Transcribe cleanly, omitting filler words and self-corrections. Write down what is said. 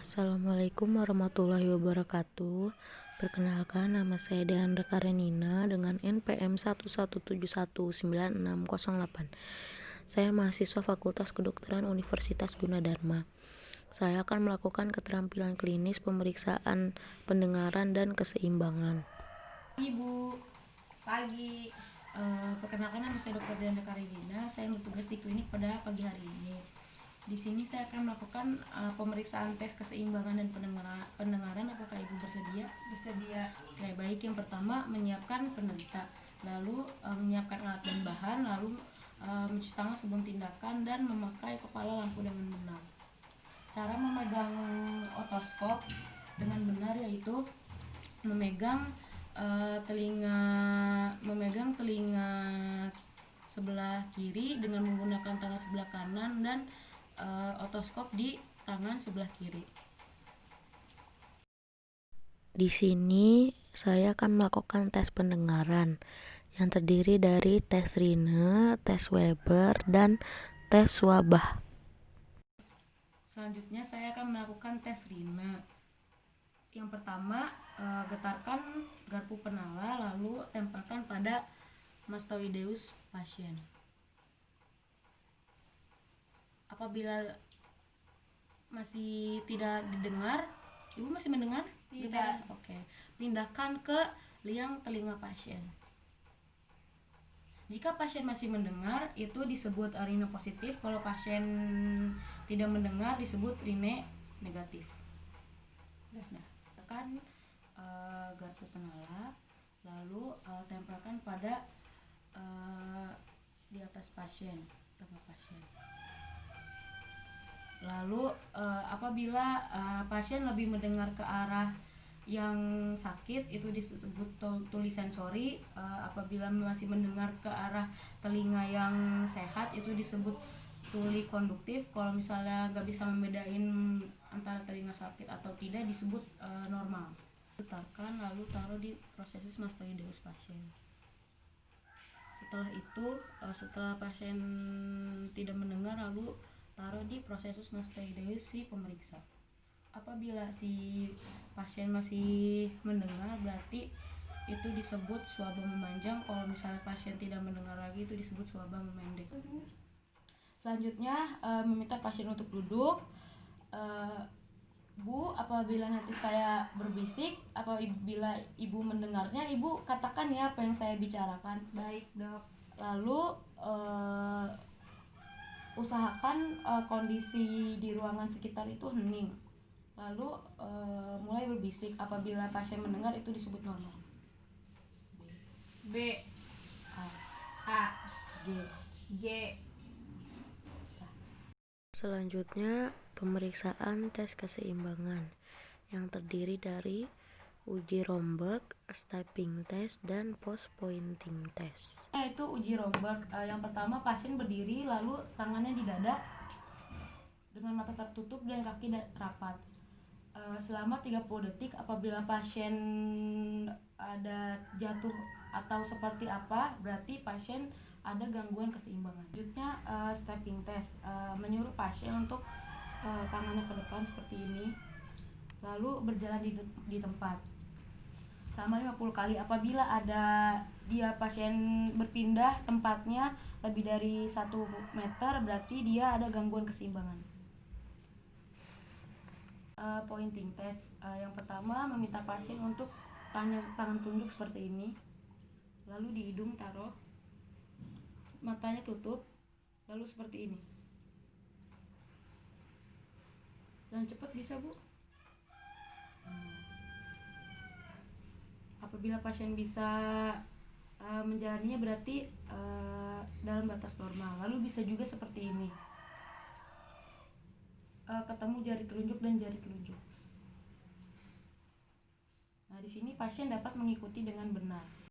Assalamualaikum warahmatullahi wabarakatuh. Perkenalkan, nama saya Deandra Karenina dengan NPM 117196608. Saya mahasiswa Fakultas Kedokteran Universitas Gunadarma. Saya akan melakukan keterampilan klinis pemeriksaan pendengaran dan keseimbangan. Ibu, pagi. Perkenalkan, nama saya Dr. Deandra Karenina. Saya bertugas di klinik pada pagi hari ini. Di sini saya akan melakukan pemeriksaan tes keseimbangan dan pendengaran. Apakah ibu bersedia? Bersedia. Oke, baik. Yang pertama, menyiapkan penderita, lalu menyiapkan alat dan bahan, lalu mencuci tangan sebelum tindakan, dan memakai kepala lampu dengan benar. Cara memegang otoskop dengan benar yaitu memegang telinga sebelah kiri dengan menggunakan tangan sebelah kanan dan otoskop di tangan sebelah kiri. Di sini saya akan melakukan tes pendengaran yang terdiri dari tes Rine, tes Weber, dan tes Swabah. Selanjutnya saya akan melakukan tes Rine. Yang pertama, getarkan garpu penala lalu tempelkan pada mastoideus pasien. Apabila masih tidak didengar, ibu masih mendengar? Tidak. Oke. Pindahkan ke liang telinga pasien. Jika pasien masih mendengar, itu disebut rine positif. Kalau pasien tidak mendengar, disebut rine negatif. Nah, tekan garpu penala, lalu tempelkan pada di atas pasien, tengah pasien. Lalu apabila pasien lebih mendengar ke arah yang sakit, itu disebut tuli sensori. Apabila masih mendengar ke arah telinga yang sehat, itu disebut tuli konduktif. Kalau misalnya nggak bisa membedain antara telinga sakit atau tidak, disebut normal. Getarkan lalu taruh di prosesus mastoideus pasien. Setelah itu, setelah pasien tidak mendengar, lalu taruh di prosesus mastoideus si pemeriksa. Apabila si pasien masih mendengar, berarti itu disebut swaba memanjang. Kalau misalnya pasien tidak mendengar lagi, itu disebut swaba memendek. Selanjutnya, meminta pasien untuk duduk. Bu, apabila nanti saya berbisik, apabila ibu mendengarnya, ibu katakan ya apa yang saya bicarakan. Baik, Dok. Lalu usahakan kondisi di ruangan sekitar itu hening. Lalu mulai berbisik. Apabila pasien mendengar, itu disebut normal. B, A, G. Selanjutnya, pemeriksaan tes keseimbangan yang terdiri dari uji Romberg, stepping test, dan post pointing test. Itu uji Romberg. Yang pertama, pasien berdiri lalu tangannya di dada dengan mata tertutup dan kaki rapat. Selama 30 detik. Apabila pasien ada jatuh atau seperti apa, berarti pasien ada gangguan keseimbangan. Selanjutnya, stepping test. Menyuruh pasien untuk tangannya ke depan seperti ini, lalu berjalan di tempat selama 50 kali. Apabila ada pasien berpindah tempatnya lebih dari 1 meter, berarti dia ada gangguan keseimbangan. Pointing test. Yang pertama, meminta pasien untuk tangan tunjuk seperti ini, lalu di hidung taruh, matanya tutup, lalu seperti ini. Yang cepat bisa, Bu. Apabila pasien bisa menjalaninya, berarti dalam batas normal. Lalu bisa juga seperti ini, ketemu jari telunjuk dan jari telunjuk. Nah, di sini pasien dapat mengikuti dengan benar.